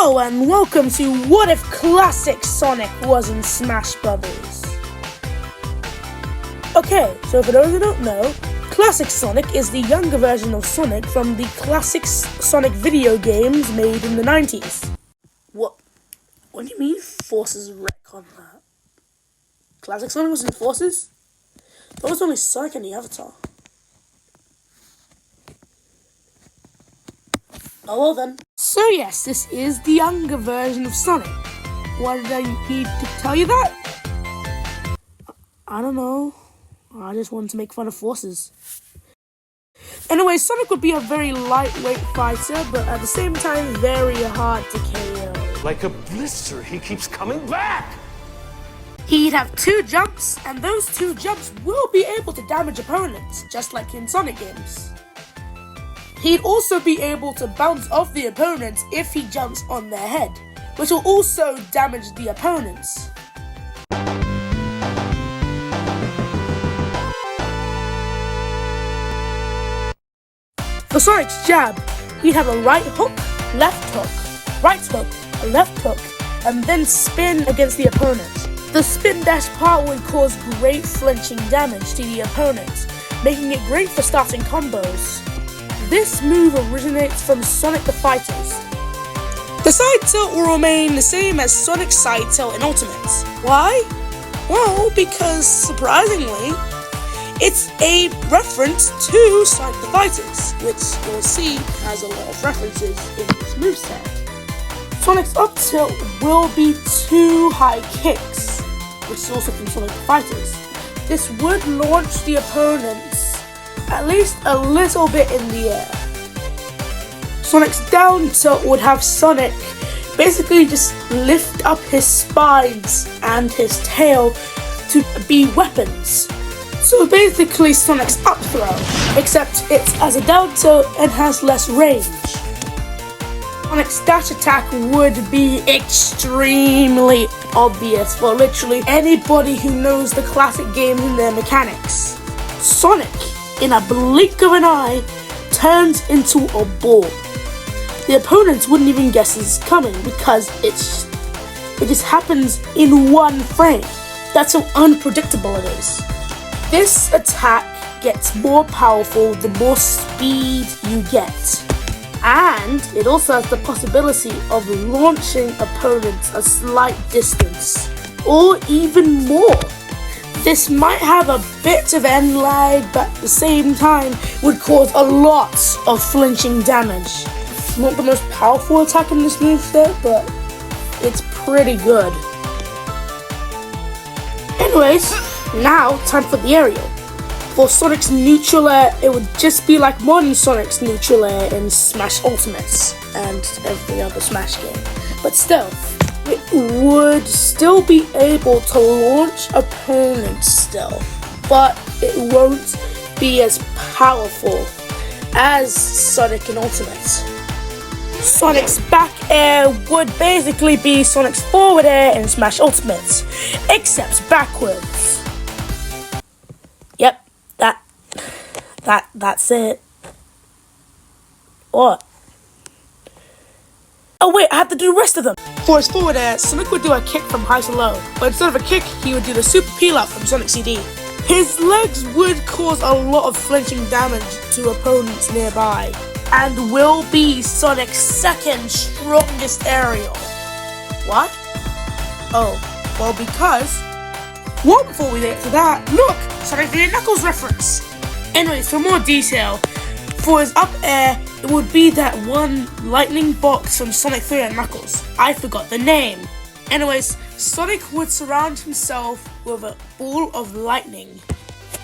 Hello and welcome to What If Classic Sonic Was in Smash Brothers. Okay, so for those who don't know, Classic Sonic is the younger version of Sonic from the classic Sonic video games made in the 90s. What do you mean Forces retcon that? Classic Sonic was in Forces? That was only Sonic and the Avatar. Oh well then. So yes, this is the younger version of Sonic. Why did I need to tell you that? I don't know. I just wanted to make fun of Forces. Anyway, Sonic would be a very lightweight fighter, but at the same time very hard to KO. Like a blister, he keeps coming back! He'd have 2 jumps, and those 2 jumps will be able to damage opponents, just like in Sonic games. He'd also be able to bounce off the opponents if he jumps on their head, which will also damage the opponents. For Sonic's jab, he'd have a right hook, left hook, right hook, a left hook, and then spin against the opponent. The spin dash part would cause great flinching damage to the opponent, making it great for starting combos. This move originates from Sonic the Fighters. The side tilt will remain the same as Sonic's side tilt in Ultimate. Why? Well, because surprisingly, it's a reference to Sonic the Fighters, which you'll see has a lot of references in this moveset. Sonic's up tilt will be 2 high kicks, which is also from Sonic the Fighters. This would launch the opponents at least a little bit in the air. Sonic's down tilt would have Sonic basically just lift up his spines and his tail to be weapons. So basically Sonic's up throw, except it's as a down tilt and has less range. Sonic's dash attack would be extremely obvious for literally anybody who knows the classic games and their mechanics. Sonic, in a blink of an eye, turns into a ball. The opponents wouldn't even guess it's coming because it just happens in one frame. That's how unpredictable it is. This attack gets more powerful the more speed you get. And it also has the possibility of launching opponents a slight distance, or even more. This might have a bit of end lag, but at the same time would cause a lot of flinching damage. Not the most powerful attack in this moveset, but it's pretty good. Anyways, now time for the aerial. For Sonic's neutral air, it would just be like modern Sonic's neutral air in Smash Ultimates and every other Smash game. But still, it would still be able to launch opponents still, but it won't be as powerful as Sonic in Ultimate. Sonic's back air would basically be Sonic's forward air in Smash Ultimate, except backwards. Yep, that's it. What? Oh wait, I have to do the rest of them. For his forward air, Sonic would do a kick from high to low, but instead of a kick, he would do the super peel out from Sonic CD. His legs would cause a lot of flinching damage to opponents nearby, and will be Sonic's second strongest aerial. What? Oh, well because... Well, before we get to that, look! Sonic the Knuckles reference! Anyways, for more detail, for his up air, it would be that one lightning box from Sonic 3 and Knuckles. I forgot the name. Anyways, Sonic would surround himself with a ball of lightning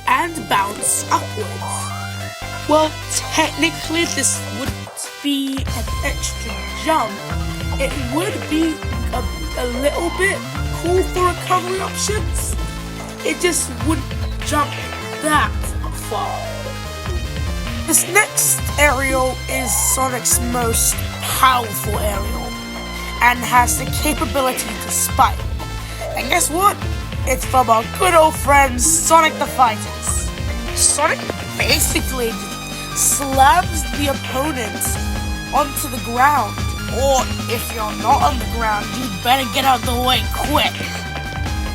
and bounce upwards. Well, technically this would be an extra jump. It would be a little bit cool for recovery options. It just wouldn't jump that far. This next aerial is Sonic's most powerful aerial and has the capability to spike. And guess what? It's from our good old friends Sonic the Fighters. Sonic basically slams the opponent onto the ground Or if you're not on the ground, you better get out of the way quick.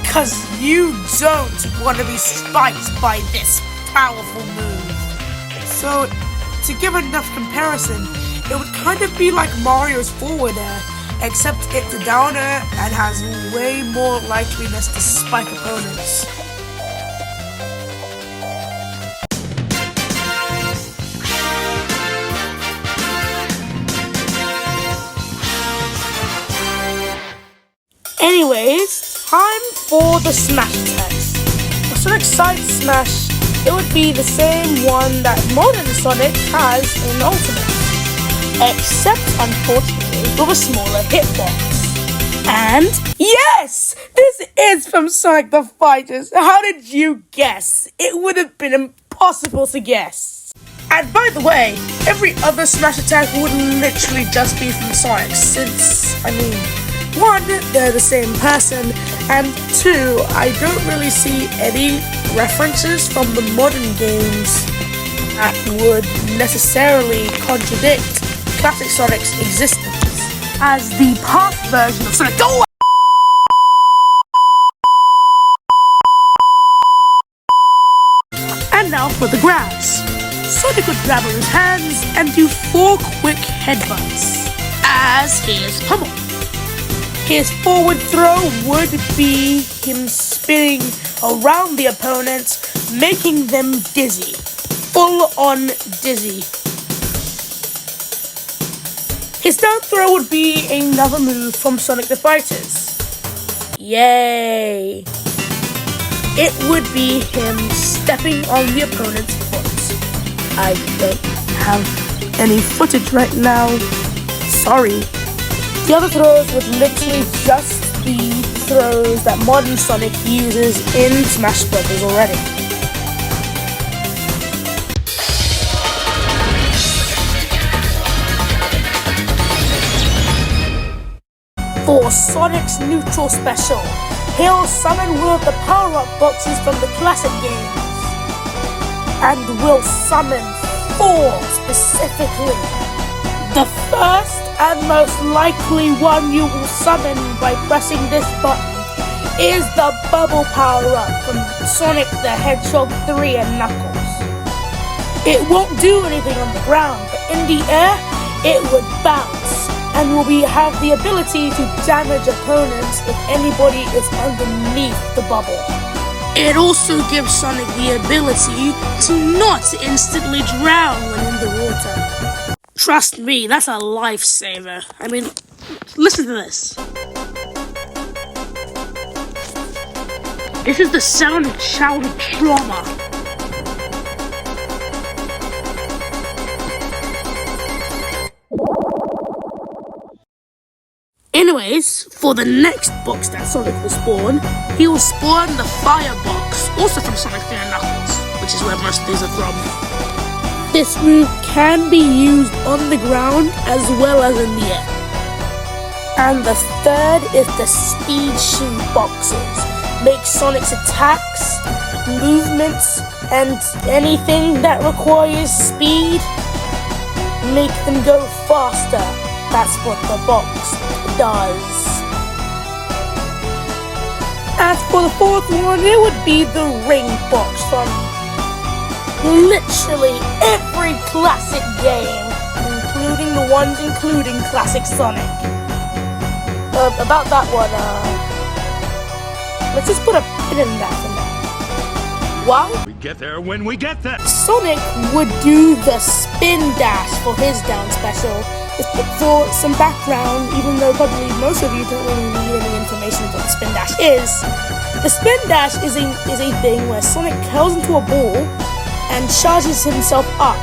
Cause you don't want to be spiked by this powerful move. So, to give enough comparison, it would kind of be like Mario's forward air, except it's a down air and has way more likeliness to spike opponents. Anyways, time for the smash attacks. For Sonic Side Smash, it would be the same one that modern Sonic has in Ultimate, except unfortunately with a smaller hitbox. And yes, this is from Sonic the Fighters. How did you guess? It would have been impossible to guess. And by the way, every other smash attack would literally just be from Sonic, since, I mean, 1, they're the same person, and 2, I don't really see any references from the modern games that would necessarily contradict classic Sonic's existence as the past version of Sonic. Go away! And now for the grabs. Sonic would grab on his hands and do 4 quick headbutts as he is pummeled. His forward throw would be him spinning around the opponent, making them dizzy. Full on dizzy. His down throw would be another move from Sonic the Fighters. Yay! It would be him stepping on the opponent's foot. I don't have any footage right now. Sorry. The other throws would literally just be throws that modern Sonic uses in Smash Bros. Already. For Sonic's neutral special, he'll summon one of the power-up boxes from the classic games. And will summon 4 specifically. The first and most likely one you will summon by pressing this button is the bubble power-up from Sonic the Hedgehog 3 and Knuckles. It won't do anything on the ground, but in the air, it would bounce and will have the ability to damage opponents if anybody is underneath the bubble. It also gives Sonic the ability to not instantly drown when in the water. Trust me, that's a lifesaver. I mean, listen to this. This is the sound of childhood trauma. Anyways, for the next box that Sonic will spawn, he will spawn the Fire Box, also from Sonic 3 and Knuckles, which is where most of these are from. This move can be used on the ground as well as in the air. And the third is the Speed Shoe Boxes. Make Sonic's attacks, movements, and anything that requires speed, make them go faster. That's what the box does. As for the fourth one, it would be the Ring Box from literally every classic game, including the ones including classic Sonic. About that one, let's just put a pin in that for now. Why? We get there when we get there. Sonic would do the spin dash for his down special. For some background, even though probably most of you don't really need any information on what the spin dash is, the spin dash is a thing where Sonic curls into a ball and charges himself up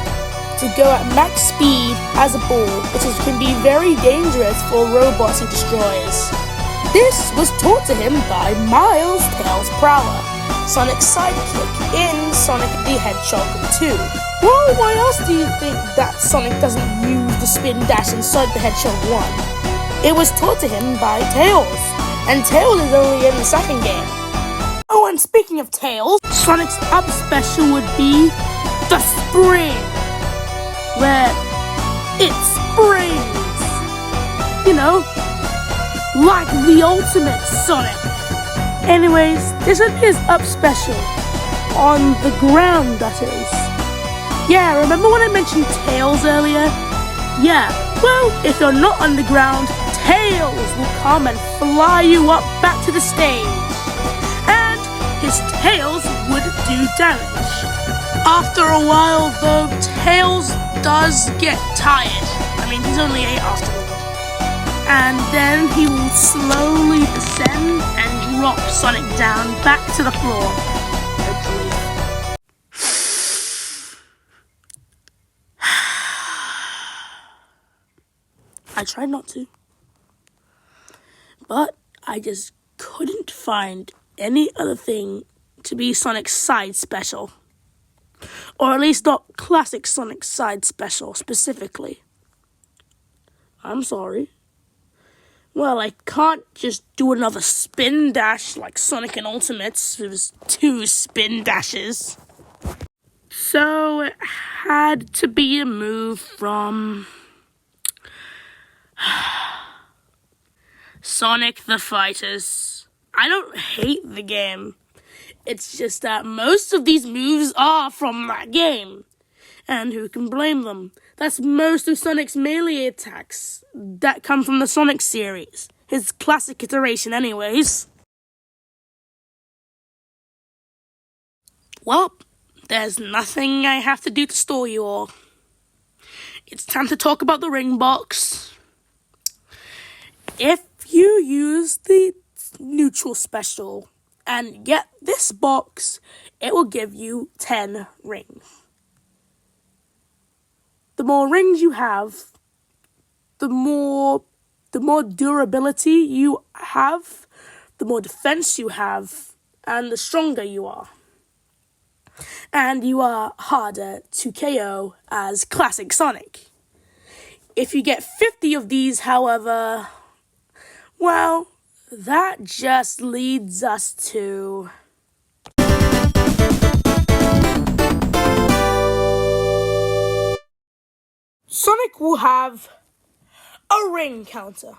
to go at max speed as a ball, which can be very dangerous for robots he destroys. This was taught to him by Miles Tails Prower, Sonic's sidekick in Sonic the Hedgehog 2. Well, why else do you think that Sonic doesn't use the spin dash in Sonic the Hedgehog 1? It was taught to him by Tails, and Tails is only in the second game. Oh, and speaking of Tails, Sonic's up special would be the Spring, where it springs. You know, like the ultimate Sonic. Anyways, this is his up special. On the ground, that is. Yeah, remember when I mentioned Tails earlier? Yeah, well, if you're not on the ground, Tails will come and fly you up back to the stage. And his tails would do damage. After a while, though, Tails does get tired. I mean, he's only 8 after all. And then he will slowly descend and drop Sonic down back to the floor. Hopefully. I tried not to. But I just couldn't find any other thing to be Sonic's side special. Or at least not classic Sonic side special specifically. I'm sorry. Well, I can't just do another spin dash like Sonic and Ultimates. It was 2 spin dashes. So it had to be a move from Sonic the Fighters. I don't hate the game. It's just that most of these moves are from that game. And who can blame them? That's most of Sonic's melee attacks that come from the Sonic series. His classic iteration anyways. Well, there's nothing I have to do to stall you all. It's time to talk about the ring box. If you use the neutral special and get this box, it will give you 10 rings. The more rings you have, the more durability you have, the more defense you have, and the stronger you are. And you are harder to KO as Classic Sonic. If you get 50 of these, however, well, that just leads us to Sonic will have a ring counter.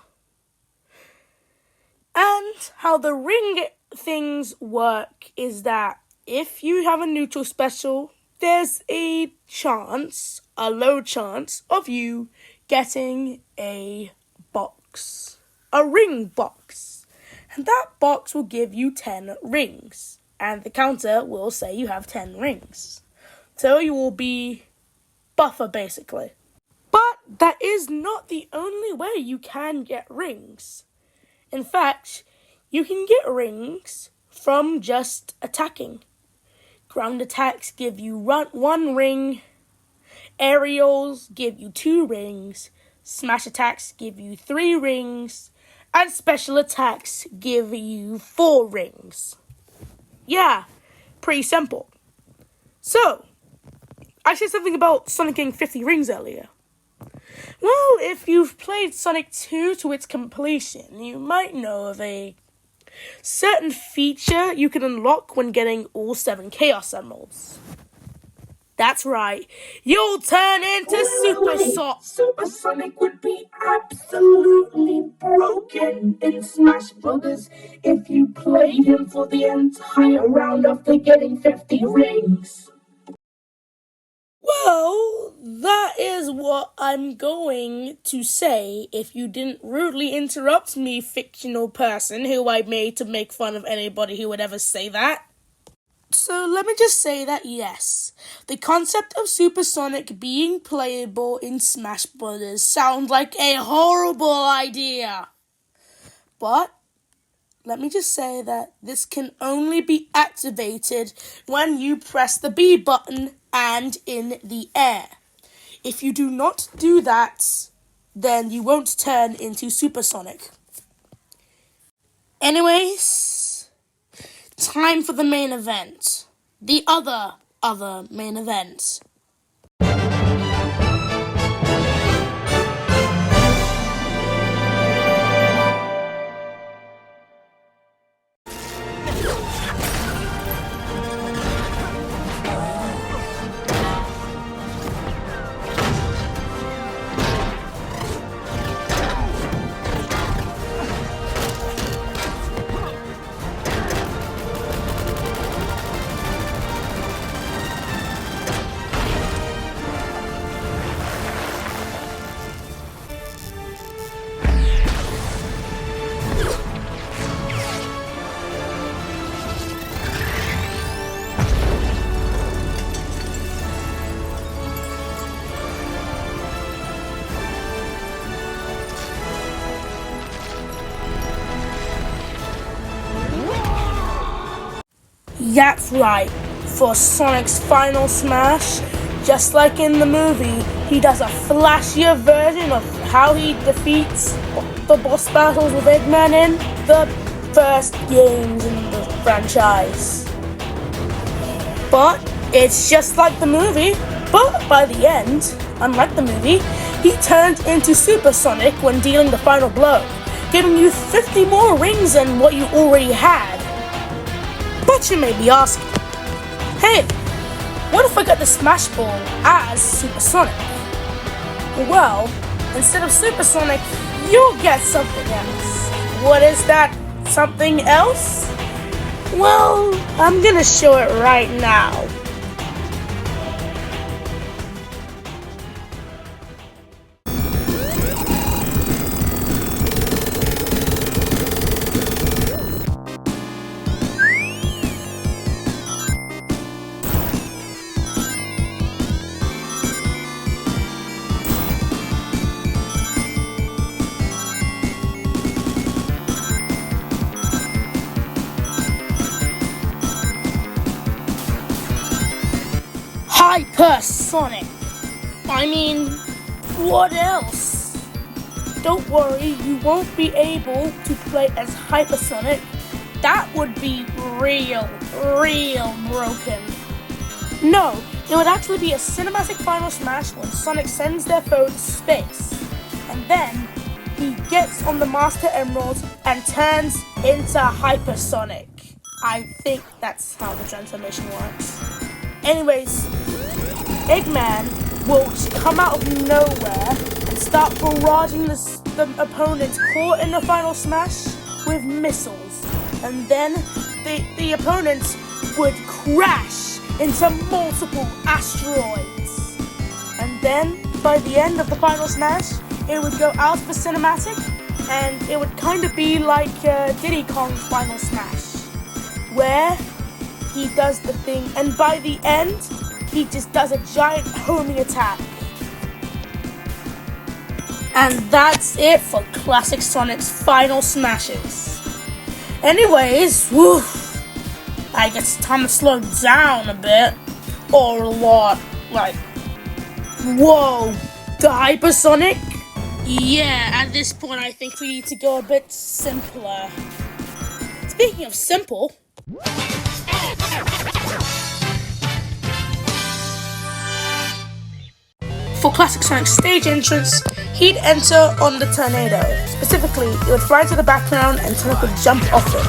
And how the ring things work is that if you have a neutral special, there's a low chance of you getting a box. A ring box. And that box will give you 10 rings. And the counter will say you have 10 rings. So you will be buffer basically. But that is not the only way you can get rings. In fact, you can get rings from just attacking. Ground attacks give you 1 ring. Aerials give you 2 rings. Smash attacks give you 3 rings. And special attacks give you 4 rings. Yeah, pretty simple. So, I said something about Sonic getting 50 rings earlier. Well, if you've played Sonic 2 to its completion, you might know of a certain feature you can unlock when getting all 7 Chaos Emeralds. That's right, you'll turn into Supersonic. Supersonic would be absolutely broken in Smash Brothers if you played him for the entire round after getting 50 rings. Well, that is what I'm going to say if you didn't rudely interrupt me, fictional person who I made to make fun of anybody who would ever say that. So let me just say that yes, the concept of Supersonic being playable in Smash Brothers sounds like a horrible idea. But let me just say that this can only be activated when you press the B button and in the air. If you do not do that, then you won't turn into Supersonic. Anyways, time for the main event. The other main event. That's right. For Sonic's final smash, just like in the movie, he does a flashier version of how he defeats the boss battles with Eggman in the first games in the franchise. But it's just like the movie, but by the end, unlike the movie, he turns into Supersonic when dealing the final blow, giving you 50 more rings than what you already had. But you may be asking, hey, what if I got the Smash Ball as Supersonic? Well, instead of Supersonic, you'll get something else. What is that something else? Well, I'm gonna show it right now. Supersonic. I mean, what else? Don't worry, you won't be able to play as Hypersonic. That would be real broken. No, it would actually be a cinematic final smash when Sonic sends their foe to space. And then he gets on the Master Emerald and turns into Hypersonic. I think that's how the transformation works. Anyways, Eggman will come out of nowhere and start barraging the opponents caught in the final smash with missiles. And then the opponents would crash into multiple asteroids. And then, by the end of the final smash, it would go out for cinematic, and it would kind of be like Diddy Kong's final smash, where he does the thing, and by the end, he just does a giant homing attack. And that's it for Classic Sonic's final smashes. Anyways, whew, I guess it's time to slow down a bit. Or a lot. Like, whoa, the Hypersonic? Yeah, at this point I think we need to go a bit simpler. Speaking of simple, for Classic Sonic's stage entrance, he'd enter on the tornado. Specifically, it would fly to the background and Sonic would jump off it.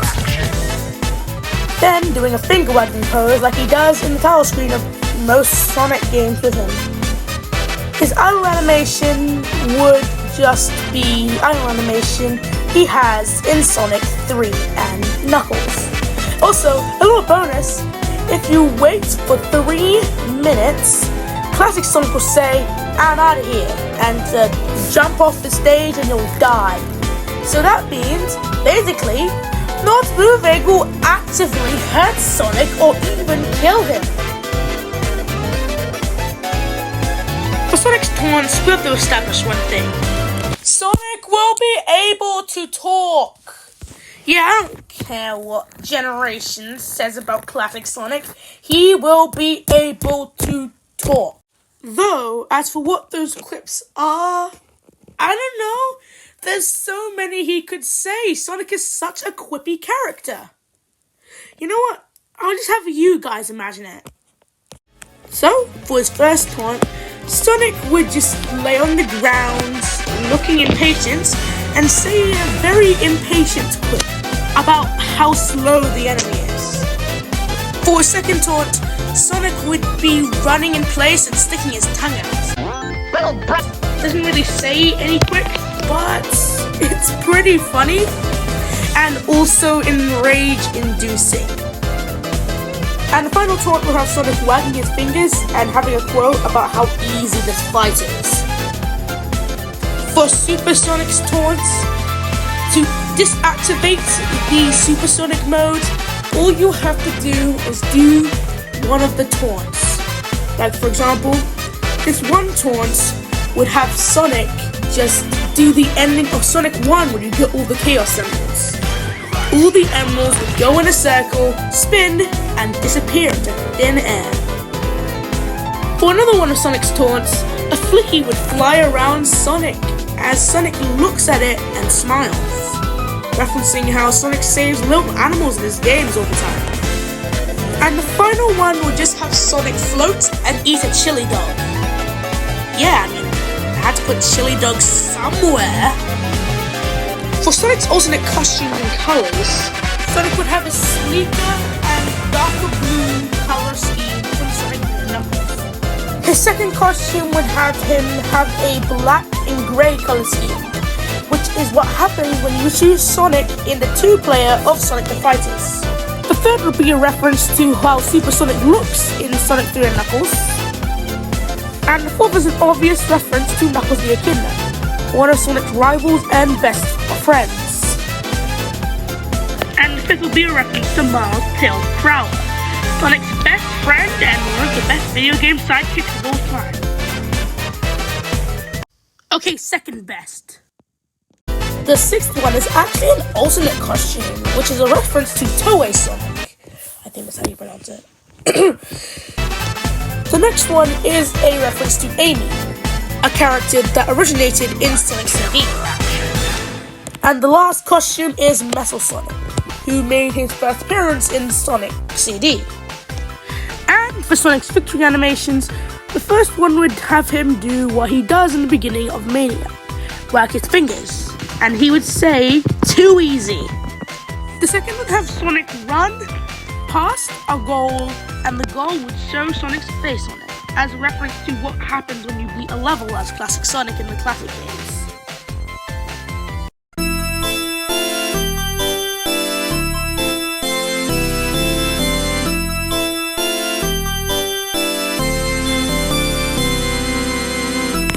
Then, doing a finger wagging pose like he does in the title screen of most Sonic games with him. His idle animation would just be idle animation he has in Sonic 3 and Knuckles. Also, a little bonus, if you wait for 3 minutes, Classic Sonic will say, "I'm out of here," and jump off the stage and you'll die. So that means, basically, not moving will actively hurt Sonic or even kill him. For Sonic's taunts, we have to establish one thing. Sonic will be able to talk. Yeah, I don't care what Generation says about Classic Sonic, he will be able to talk. Though, as for what those clips are, I don't know. There's so many he could say. Sonic is such a quippy character. You know what? I'll just have you guys imagine it. So, for his first taunt, Sonic would just lay on the ground, looking impatient, and say a very impatient quip about how slow the enemy is. For his second taunt, Sonic would be running in place and sticking his tongue out. Doesn't really say any quick, but it's pretty funny and also enrage-inducing. And the final taunt will have Sonic wagging his fingers and having a quote about how easy this fight is. For Supersonic's taunts, to disactivate the Supersonic mode, all you have to do is do one of the taunts. Like, for example, this one taunt would have Sonic just do the ending of Sonic 1 when you get all the Chaos Emeralds. All the emeralds would go in a circle, spin, and disappear into thin air. For another one of Sonic's taunts, a flicky would fly around Sonic as Sonic looks at it and smiles, referencing how Sonic saves little animals in his games all the time. And the final one would just have Sonic float and eat a chili dog. Yeah, I mean, I had to put chili dogs somewhere. For Sonic's alternate costumes and colours, Sonic would have a sleeker and darker blue colour scheme from Sonic and Knuckles. His second costume would have him have a black and grey colour scheme, which is what happens when you choose Sonic in the 2-player of Sonic the Fighters. The third would be a reference to how Supersonic looks in Sonic 3 and Knuckles. And the fourth is an obvious reference to Knuckles the Echidna, one of Sonic's rivals and best friends. And the fifth will be a reference to Miles Tails Proud, Sonic's best friend and one of the best video game sidekicks of all time. Okay, second best. The sixth one is actually an alternate costume, which is a reference to Toei Sonic. I think that's how you pronounce it. The next one is a reference to Amy, a character that originated in Sonic CD. And the last costume is Metal Sonic, who made his first appearance in Sonic CD. And for Sonic's victory animations, the first one would have him do what he does in the beginning of Mania, whack his fingers, and he would say, "Too easy." The second would have Sonic run past a goal, and the goal would show Sonic's face on it, as a reference to what happens when you beat a level as Classic Sonic in the classic games.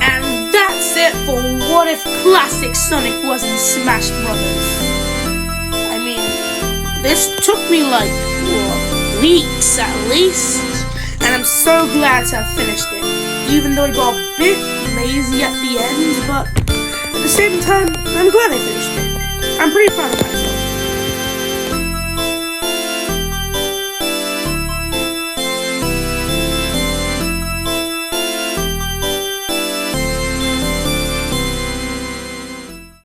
And that's it for what if Classic Sonic was in Smash Brothers. I mean, this took me like, weeks at least, and I'm so glad to have finished it, even though I got a bit lazy at the end, but at the same time, I'm glad I finished it. I'm pretty proud of myself.